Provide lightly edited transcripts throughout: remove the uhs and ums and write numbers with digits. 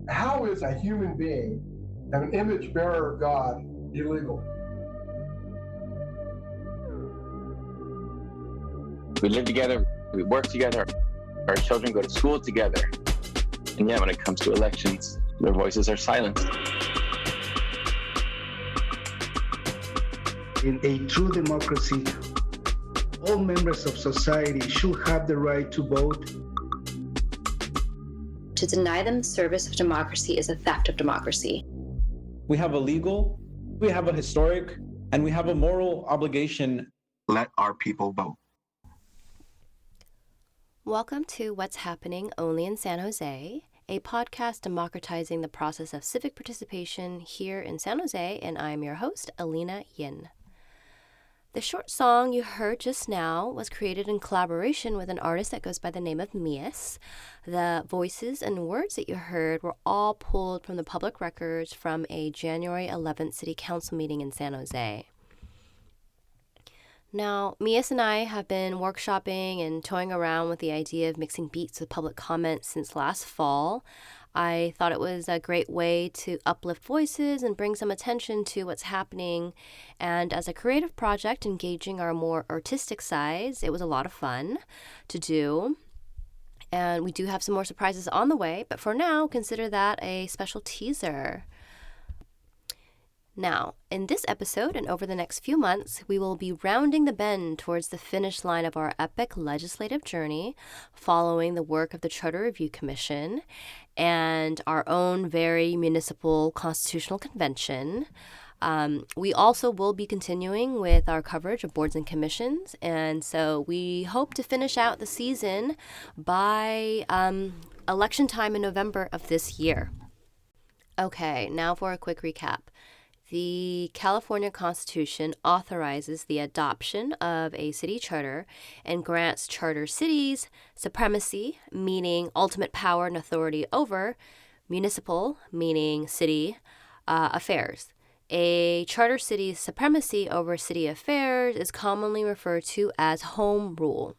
How is a human being, an image bearer of God, illegal? We live together, we work together, our children go to school together. And yet when it comes to elections, their voices are silenced. In a true democracy, all members of society should have the right to vote. To deny them service of democracy is a theft of democracy. We have a legal, we have a historic, and we have a moral obligation. Let our people vote. Welcome to What's Happening Only in San Jose, a podcast democratizing the process of civic participation here in San Jose, and I'm your host, Alina Yin. The short song you heard just now was created in collaboration with an artist that goes by the name of Mies. The voices and words that you heard were all pulled from the public records from a January 11th City Council meeting in San Jose. Now, Mies and I have been workshopping and toying around with the idea of mixing beats with public comment since last fall. I thought it was a great way to uplift voices and bring some attention to what's happening. And as a creative project engaging our more artistic sides, it was a lot of fun to do. And we do have some more surprises on the way, but for now, consider that a special teaser. Now, in this episode and over the next few months, we will be rounding the bend towards the finish line of our epic legislative journey, following the work of the Charter Review Commission and our own very municipal constitutional convention. We also will be continuing with our coverage of boards and commissions, and so we hope to finish out the season by election time in November of this year. Okay, now for a quick recap. The California Constitution authorizes the adoption of a city charter and grants charter cities supremacy, meaning ultimate power and authority over municipal, meaning city, affairs. A charter city's supremacy over city affairs is commonly referred to as home rule.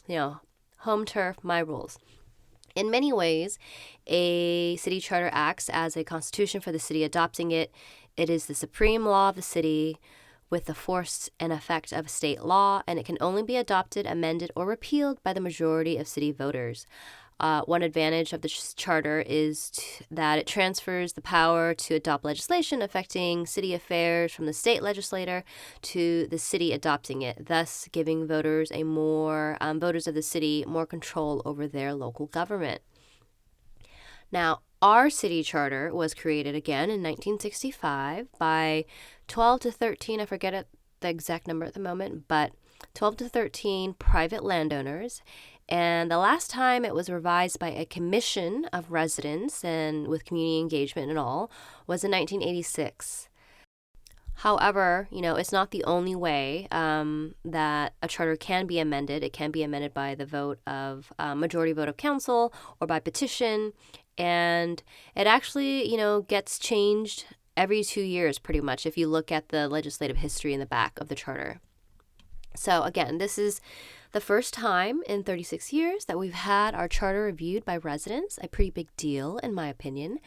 Home turf, my rules. In many ways, a city charter acts as a constitution for the city adopting it. It is the supreme law of the city with the force and effect of state law, and it can only be adopted, amended, or repealed by the majority of city voters. One advantage of the charter is that it transfers the power to adopt legislation affecting city affairs from the state legislator to the city adopting it, thus giving voters voters of the city more control over their local government. Now, our city charter was created again in 1965 by 12 to 13, I forget the exact number at the moment, but 12 to 13 private landowners. And the last time it was revised by a commission of residents and with community engagement and all was in 1986. However, it's not the only way that a charter can be amended. It can be amended by the vote of majority vote of council or by petition. And it actually, gets changed every 2 years pretty much if you look at the legislative history in the back of the charter. So again, this is the first time in 36 years that we've had our charter reviewed by residents, a pretty big deal in my opinion,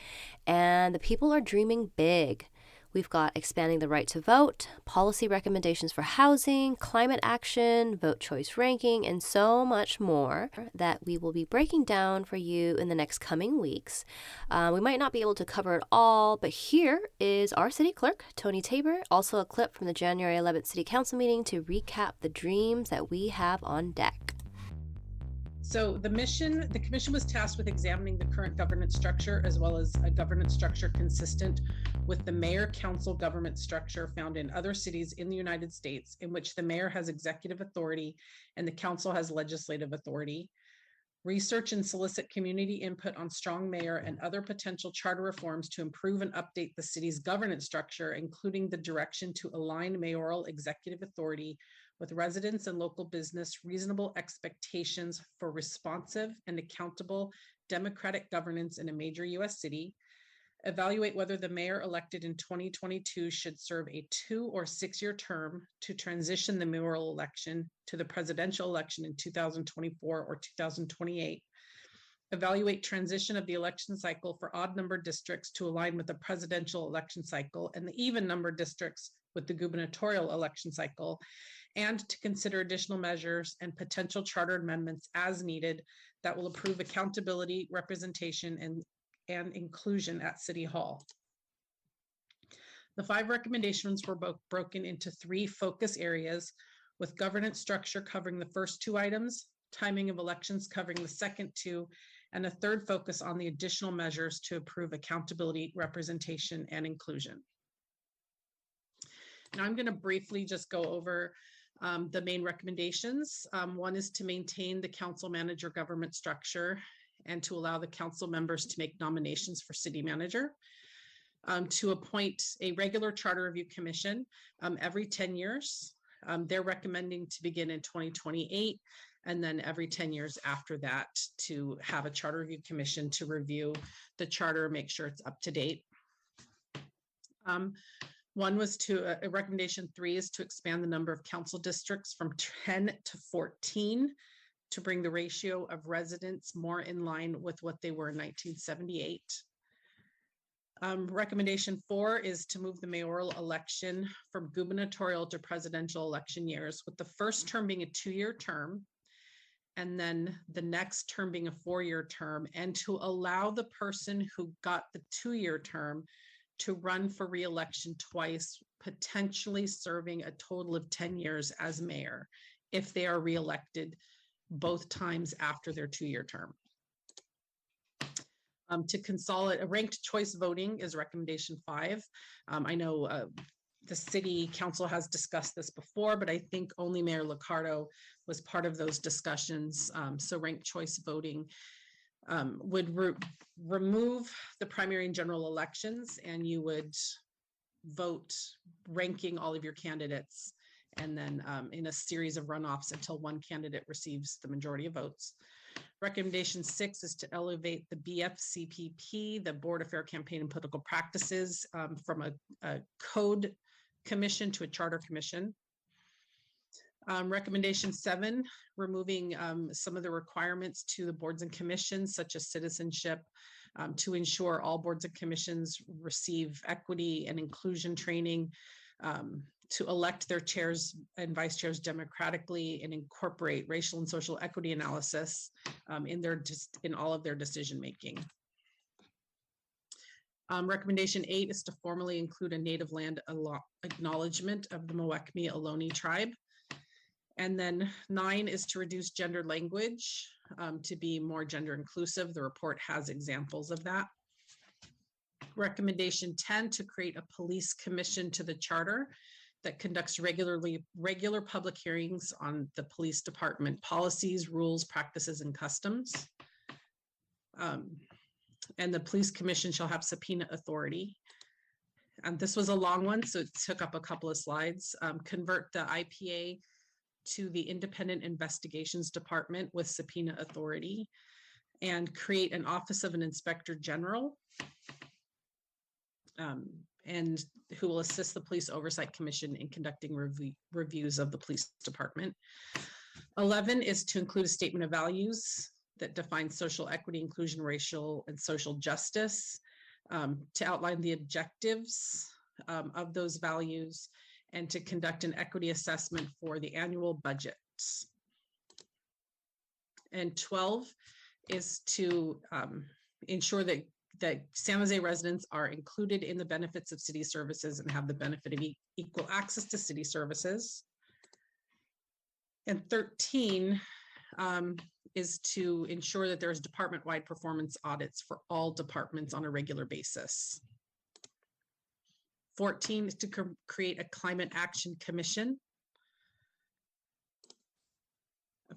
and the people are dreaming big. We've got expanding the right to vote, policy recommendations for housing, climate action, vote choice ranking, and so much more that we will be breaking down for you in the next coming weeks. We might not be able to cover it all, but here is our city clerk, Tony Tabor, also a clip from the January 11th City Council meeting to recap the dreams that we have on deck. So the commission was tasked with examining the current governance structure as well as a governance structure consistent with the mayor-council government structure found in other cities in the United States, in which the mayor has executive authority and the council has legislative authority. Research and solicit community input on strong mayor and other potential charter reforms to improve and update the city's governance structure, including the direction to align mayoral executive authority with residents and local business reasonable expectations for responsive and accountable democratic governance in a major U.S. city. Evaluate whether the mayor elected in 2022 should serve a 2 or 6 year term to transition the mayoral election to the presidential election in 2024 or 2028. evaluate transition of the election cycle for odd number districts to align with the presidential election cycle and the even number districts with the gubernatorial election cycle, and to consider additional measures and potential charter amendments as needed that will improve accountability, representation, and inclusion at City Hall. The 5 recommendations were broken into 3 focus areas, with governance structure covering the first 2 items, timing of elections covering the second 2, and a third focus on the additional measures to improve accountability, representation, and inclusion. Now I'm going to briefly just go over the main recommendations. One is to maintain the council manager government structure and to allow the council members to make nominations for city manager. To appoint a regular charter review commission every 10 years. They're recommending to begin in 2028, and then every 10 years after that to have a charter review commission to review the charter, make sure it's up to date. One was recommendation 3 is to expand the number of council districts from 10 to 14 to bring the ratio of residents more in line with what they were in 1978. Recommendation 4 is to move the mayoral election from gubernatorial to presidential election years, with the first term being a 2-year term, and then the next term being a 4-year term, and to allow the person who got the 2-year term to run for re-election twice, potentially serving a total of 10 years as mayor if they are re-elected both times after their 2-year term. To consolidate, ranked choice voting is recommendation 5. I know the city council has discussed this before, but I think only Mayor Liccardo was part of those discussions. So ranked choice voting would remove the primary and general elections, and you would vote ranking all of your candidates, and then in a series of runoffs until one candidate receives the majority of votes. Recommendation 6 is to elevate the BFCPP, the Board of Fair Campaign and Political Practices, from a code commission to a charter commission. Recommendation 7, removing some of the requirements to the boards and commissions, such as citizenship, to ensure all boards and commissions receive equity and inclusion training, to elect their chairs and vice chairs democratically, and incorporate racial and social equity analysis in all of their decision making. Recommendation 8 is to formally include a native land acknowledgement of the Muwekmi Ohlone tribe. And then 9 is to reduce gender language to be more gender inclusive. The report has examples of that. Recommendation 10, to create a police commission to the charter that conducts regular public hearings on the police department policies, rules, practices, and customs. And the police commission shall have subpoena authority. And this was a long one, so it took up a couple of slides. Convert the IPA to the Independent Investigations Department with subpoena authority, and create an Office of an Inspector General, and who will assist the Police Oversight Commission in conducting reviews of the police department. 11 is to include a statement of values that defines social equity, inclusion, racial, and social justice, to outline the objectives of those values, and to conduct an equity assessment for the annual budgets. And 12 is to ensure that San Jose residents are included in the benefits of city services and have the benefit of equal access to city services. And 13 is to ensure that there's department-wide performance audits for all departments on a regular basis. 14 is to create a climate action commission.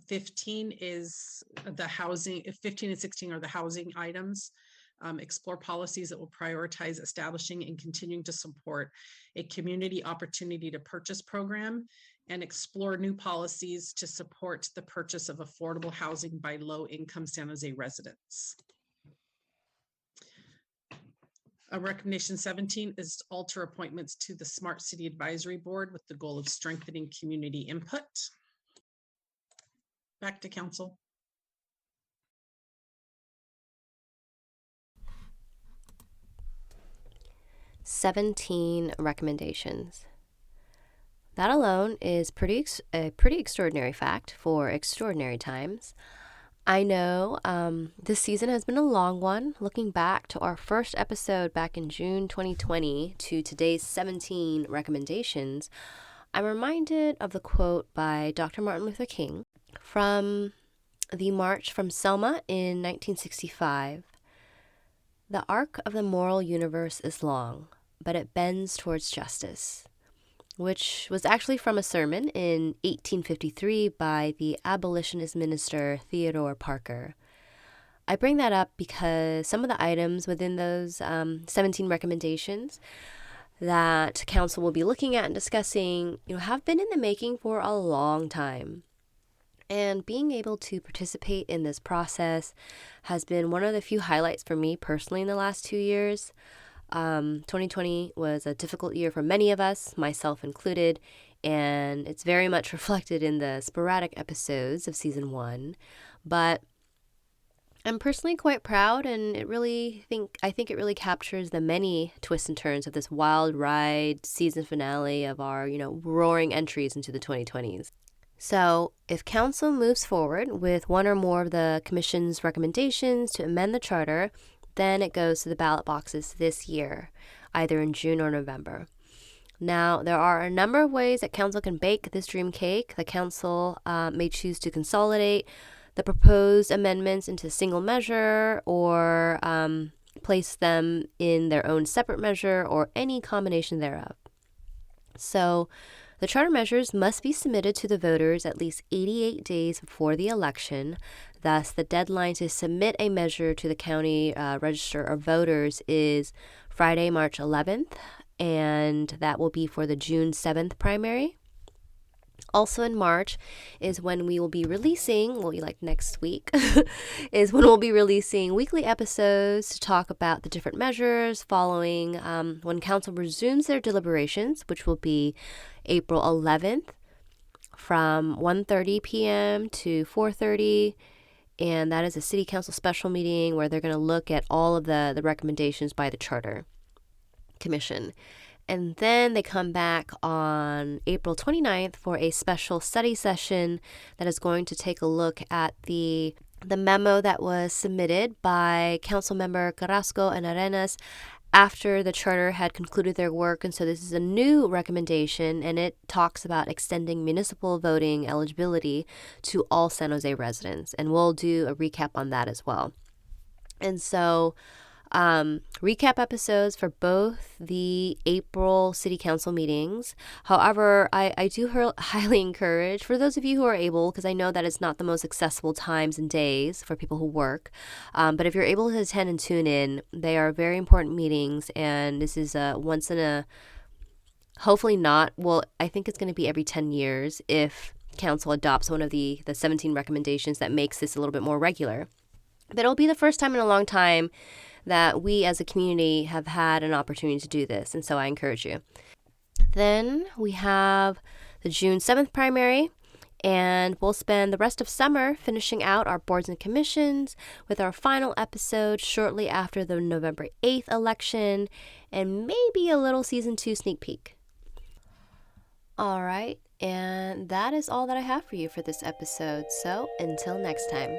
15 is the housing, 15 and 16 are the housing items. Explore policies that will prioritize establishing and continuing to support a community opportunity to purchase program, and explore new policies to support the purchase of affordable housing by low-income San Jose residents. Recommendation 17 is to alter appointments to the Smart City Advisory Board with the goal of strengthening community input. Back to council. 17 recommendations. That alone is a pretty extraordinary fact for extraordinary times. I know this season has been a long one. Looking back to our first episode back in June 2020 to today's 17 recommendations, I'm reminded of the quote by Dr. Martin Luther King from the March from Selma in 1965. "The arc of the moral universe is long, but it bends towards justice," which was actually from a sermon in 1853 by the abolitionist minister Theodore Parker. I bring that up because some of the items within those 17 recommendations that council will be looking at and discussing, have been in the making for a long time. And being able to participate in this process has been one of the few highlights for me personally in the last 2 years. 2020 was a difficult year for many of us, myself included, and it's very much reflected in the sporadic episodes of season 1. But I'm personally quite proud, and I think it really captures the many twists and turns of this wild ride season finale of our, roaring entries into the 2020s. So if council moves forward with one or more of the commission's recommendations to amend the charter, then it goes to the ballot boxes this year, either in June or November. Now, there are a number of ways that council can bake this dream cake. The council may choose to consolidate the proposed amendments into a single measure, or place them in their own separate measure, or any combination thereof. So the charter measures must be submitted to the voters at least 88 days before the election. Thus, the deadline to submit a measure to the county register of voters is Friday, March 11th, and that will be for the June 7th primary. Also in March is when we will be releasing, next week, is when we'll be releasing weekly episodes to talk about the different measures following when council resumes their deliberations, which will be April 11th from 1:30 p.m. to 4:30. And that is a city council special meeting where they're going to look at all of the recommendations by the Charter Commission. And then they come back on April 29th for a special study session that is going to take a look at the memo that was submitted by Councilmember Carrasco and Arenas after the charter had concluded their work. And so this is a new recommendation, and it talks about extending municipal voting eligibility to all San Jose residents. And we'll do a recap on that as well. And so recap episodes for both the April City Council meetings. However, I do highly encourage, for those of you who are able, because I know that it's not the most accessible times and days for people who work, but if you're able to attend and tune in, they are very important meetings, and this is once in a, hopefully not, well, I think it's going to be every 10 years if council adopts one of the 17 recommendations that makes this a little bit more regular. But it'll be the first time in a long time that we as a community have had an opportunity to do this, and so I encourage you. Then we have the June 7th primary, and we'll spend the rest of summer finishing out our boards and commissions with our final episode shortly after the November 8th election, and maybe a little season 2 sneak peek. All right, and that is all that I have for you for this episode, so until next time.